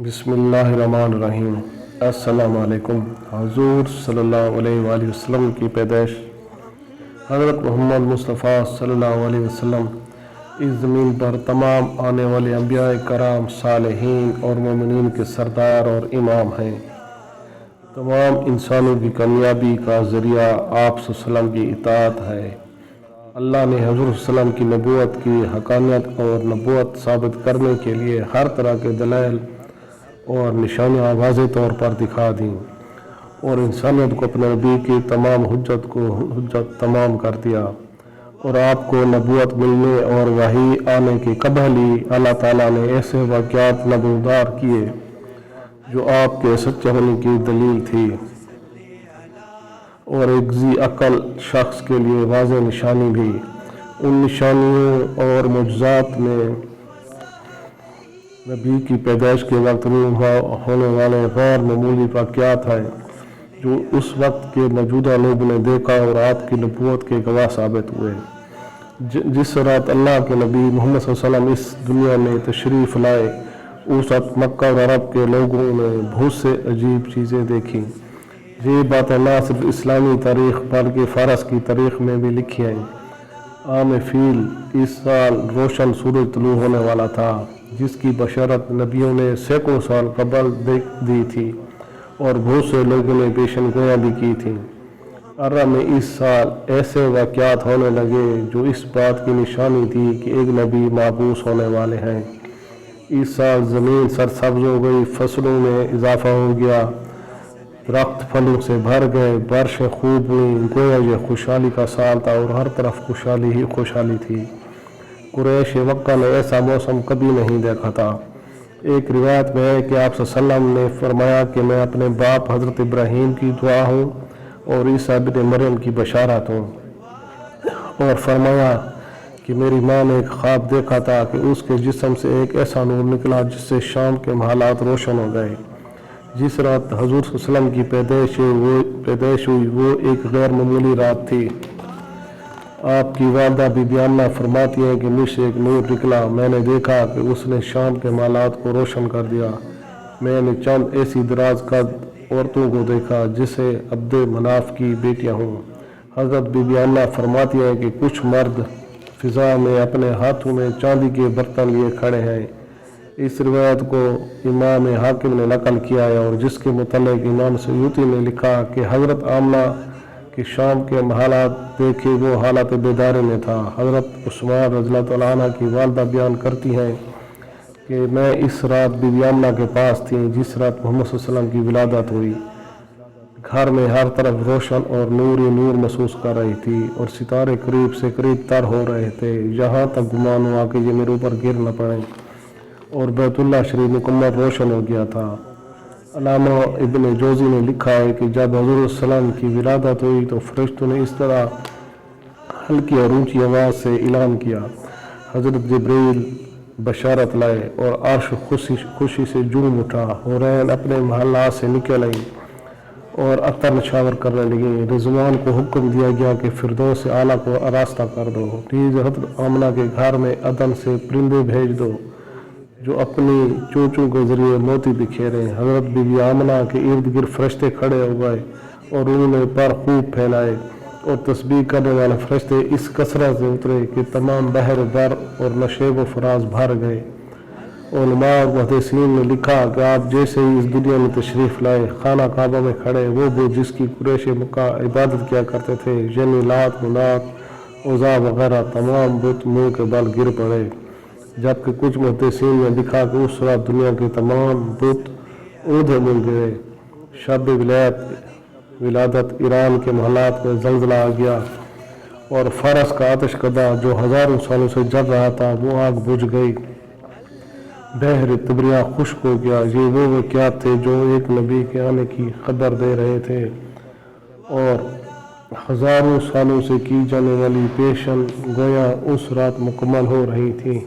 बिस्मिल्लाहिर्रहमानिर्रहीम। अस्सलामु अलैकुम। हुज़ूर सल्लल्लाहु अलैहि वसल्लम की पैदाइश। हज़रत मोहम्मद मुस्तफ़ा सल्लल्लाहु अलैहि वसल्लम इस ज़मीन पर तमाम आने वाले अंबिया कराम, सालिहीन और मोमिनीन के सरदार और इमाम हैं। तमाम इंसानों की कामयाबी का ज़रिया आप सल्लल्लाहु की इताअत है। अल्लाह ने हुज़ूर सल्लल्लाहु की नबूवत की हक़ानियत और नबूवत साबित करने के लिए हर तरह के दलाइल और निशानियाँ वाज़ेह तौर पर दिखा दी और इंसानियत को अपने नबी की तमाम हुज्जत तमाम कर दिया। और आपको नबूवत मिलने और वही आने के कबल ही अल्लाह ताला ने ऐसे वाक़यात नमूदार किए जो आपके सच्चे होने की दलील थी और एक ज़ी अक़ल शख्स के लिए वाज़ेह निशानी भी। उन निशानियों और मुजज़ात में नबी की पैदाइश के वक्त होने वाले गैर मामूली वाक़यात हैं जो उस वक्त के मौजूदा लोगों ने देखा और आपकी नबूवत के गवाह साबित हुए। जिस रात अल्लाह के नबी मोहम्मद सल्लल्लाहु अलैहि वसल्लम इस दुनिया में तशरीफ़ लाए, उस वक्त मक्का और अरब के लोगों ने बहुत से अजीब चीज़ें देखी। ये बातें न सिर्फ इस्लामी तारीख़ बल्कि फ़ारस की तारीख़ में भी लिखी हैं। आम फील इस साल रोशन सूरज तुलू होने वाला था, जिसकी बशरत नबियों ने सैकड़ों साल कबल दी थी और बहुत से लोगों ने पेशन गोयां भी की थी। अरब में इस साल ऐसे वाक़यात होने लगे जो इस बात की निशानी थी कि एक नबी माबूस होने वाले हैं। इस साल ज़मीन सरसब्ज़ हो गई, फसलों में इजाफा हो गया, दरख्त फलों से भर गए, बारिशें खूब हुई। गोया ये खुशहाली का साल था और हर तरफ खुशहाली ही खुशहाली थी। कुरैश मक्का ने ऐसा मौसम कभी नहीं देखा था। एक रिवायत में है कि आप सल्लल्लाहु अलैहि वसल्लम ने फरमाया कि मैं अपने बाप हज़रत इब्राहीम की दुआ हूँ और ईसा बिन मरियम की बशारत हूँ। और फरमाया कि मेरी माँ ने एक ख्वाब देखा था कि उसके जिस्म से एक ऐसा नूर निकला जिससे शाम के हालात रोशन हो गए। जिस रात हुज़ूर सल्लल्लाहु अलैहि वसल्लम की पैदाइश हुई वो एक गैर मामूली रात थी। आपकी वालदा बीबी आमना फरमाती हैं कि मुझसे एक नूर निकला, मैंने देखा कि उसने शाम के हालात को रोशन कर दिया। मैंने चंद ऐसी दराज कद औरतों को देखा जिसे अब्द मनाफ की बेटियां हों। हज़रत बीबी आमना फरमाती हैं कि कुछ मर्द फ़िज़ा में अपने हाथों में चांदी के बर्तन लिए खड़े हैं। इस रिवायत को इमाम हाकिम ने नकल किया है और जिसके मुतल्लिक़ इमाम सयूती ने लिखा कि हज़रत आमना कि शाम के हालात देखे वो हालत बेदारे में था। हज़रत उस्मान रज़ियल्लाहु तआला अन्हा की वालदा बयान करती हैं कि मैं इस रात बीबी आमना के पास थी जिस रात मोहम्मद सल्लल्लाहु अलैहि वसल्लम की विलादत हुई। घर में हर तरफ रोशन और नूर ही नूर महसूस कर रही थी और सितारे करीब से करीब तर हो रहे थे, यहाँ तक गुमान हुआ कि ये मेरे ऊपर गिर न पड़े और बैतुल्लाह शरीफ मुकम्मल रोशन हो गया था। अल्लामा इब्न जोज़ी ने लिखा है कि जब हुज़ूर सल्लल्लाहु की विलादत हुई तो फरिश्तों ने इस तरह हल्की और ऊंची आवाज़ से ऐलान किया, हज़रत जिब्रील बशारत लाए और अर्श खुशी से झूम उठा। हुरैन अपने महल्ला से निकल आई और अतर नशावर करने लगी। रिजवान को हुक्म दिया गया कि फिरदौस आला को आरास्ता कर दो। नीज़ हज़रत आमना के घर में अदन से परिंदे भेज दो जो अपनी चोंचों के ज़रिए मोती बिखेरे। हज़रत बीबी आमना के इर्द गिर्द फरिश्ते खड़े हो गए और उन्होंने पर खूब फैलाए और तस्बीह करने वाले फरिश्ते इस कसरत से उतरे कि तमाम बहर दर और नशेब व फराज भर गए। उलमा और मुहद्दिसीन ने लिखा कि आप जैसे ही इस दुनिया में तशरीफ़ लाए, खाना काबा में खड़े वो जिसकी कुरैश मक्का इबादत किया करते थे, यानी लात, मुनात, उज़ा वगैरह तमाम बुत मुँह के बल गिर पड़े। जबकि कुछ मुहद्दिसीन ने लिखा कि उस रात दुनिया के तमाम बुत ऊँधे मिल गए। शब विलादत ईरान के महलात में जल्जला आ गया और फ़ारस का आतिशकदा जो हज़ारों सालों से जल रहा था वो आग बुझ गई। बहर तबरिया खुश्क हो गया। ये वो वाक़यात थे जो एक नबी के आने की खबर दे रहे थे और हज़ारों सालों से की जाने वाली पेशन गोया उस रात मुकम्मल हो रही थी।